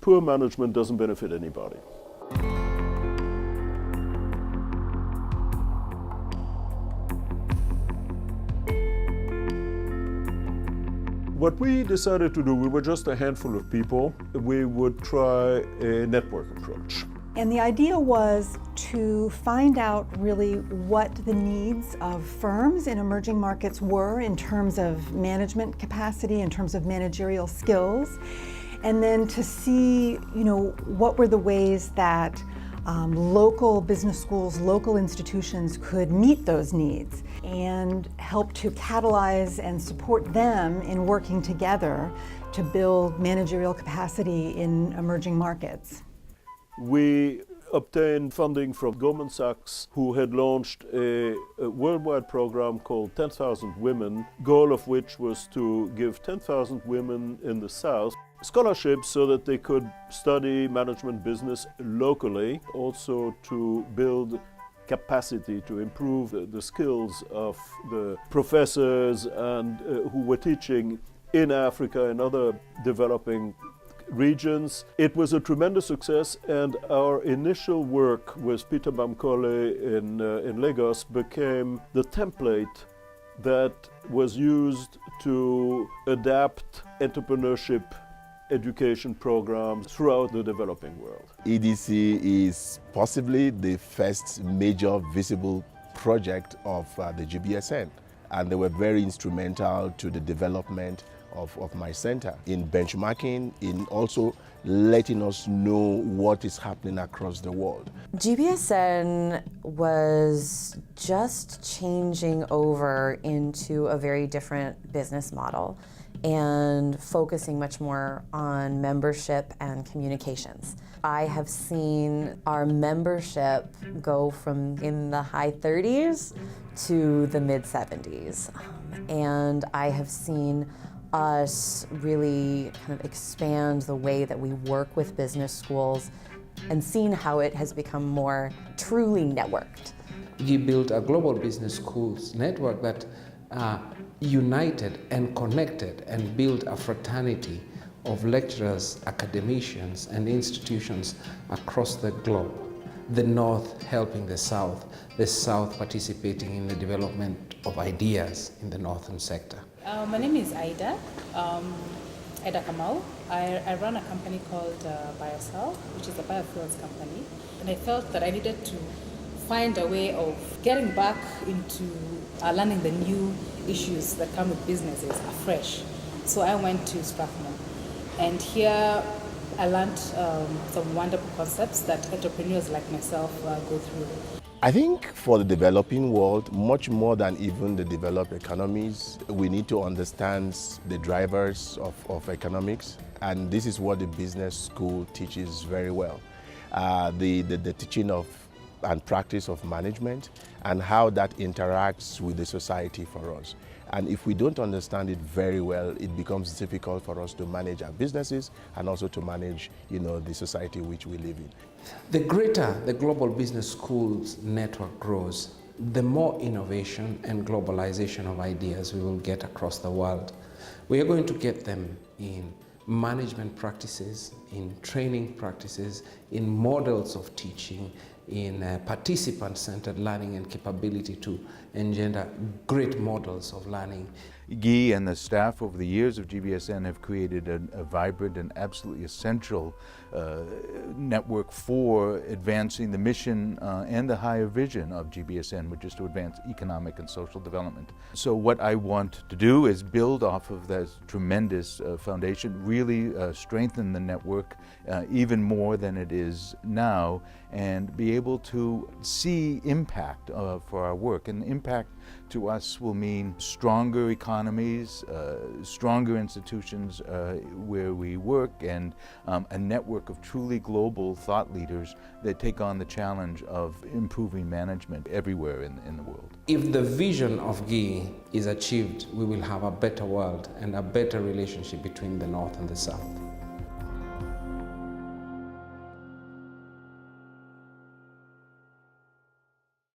Poor management doesn't benefit anybody. What we decided to do, we were just a handful of people, we would try a network approach. And the idea was to find out really what the needs of firms in emerging markets were in terms of management capacity, in terms of managerial skills, and then to see, what were the ways that local business schools, local institutions could meet those needs and help to catalyze and support them in working together to build managerial capacity in emerging markets. We obtained funding from Goldman Sachs, who had launched a worldwide program called 10,000 Women, goal of which was to give 10,000 women in the South scholarships so that they could study management business locally, also to build capacity to improve the skills of the professors and who were teaching in Africa and other developing regions. It was a tremendous success, and our initial work with Peter Bamkole in Lagos became the template that was used to adapt entrepreneurship education programs throughout the developing world. EDC is possibly the first major visible project of the GBSN, and they were very instrumental to the development of my center in benchmarking, in also letting us know what is happening across the world. GBSN was just changing over into a very different business model and focusing much more on membership and communications. I have seen our membership go from in the high 30s to the mid 70s. And I have seen us really kind of expand the way that we work with business schools and seen how it has become more truly networked. We built a global business schools network that united and connected and built a fraternity of lecturers, academicians, and institutions across the globe. The North helping the South participating in the development of ideas in the Northern sector. My name is Aida Kamau. I run a company called BioCell, which is a biofuels company. And I felt that I needed to find a way of getting back into learning the new issues that come with businesses afresh. So I went to Strathmore. And here I learned some wonderful concepts that entrepreneurs like myself go through. I think for the developing world, much more than even the developed economies, we need to understand the drivers of economics, and this is what the business school teaches very well. The teaching of and practice of management and how that interacts with the society for us. And if we don't understand it very well, it becomes difficult for us to manage our businesses and also to manage, the society which we live in. The greater the global business schools network grows, the more innovation and globalization of ideas we will get across the world. We are going to get them in management practices, in training practices, in models of teaching, in participant-centered learning and capability to engender great models of learning. Guy and the staff over the years of GBSN have created a vibrant and absolutely essential network for advancing the mission and the higher vision of GBSN, which is to advance economic and social development. So what I want to do is build off of that tremendous foundation, really strengthen the network even more than it is now, and be able to see impact for our work. And impact to us will mean stronger economies, stronger institutions where we work, and a network of truly global thought leaders that take on the challenge of improving management everywhere in the world. If the vision of Guy is achieved, we will have a better world and a better relationship between the North and the South.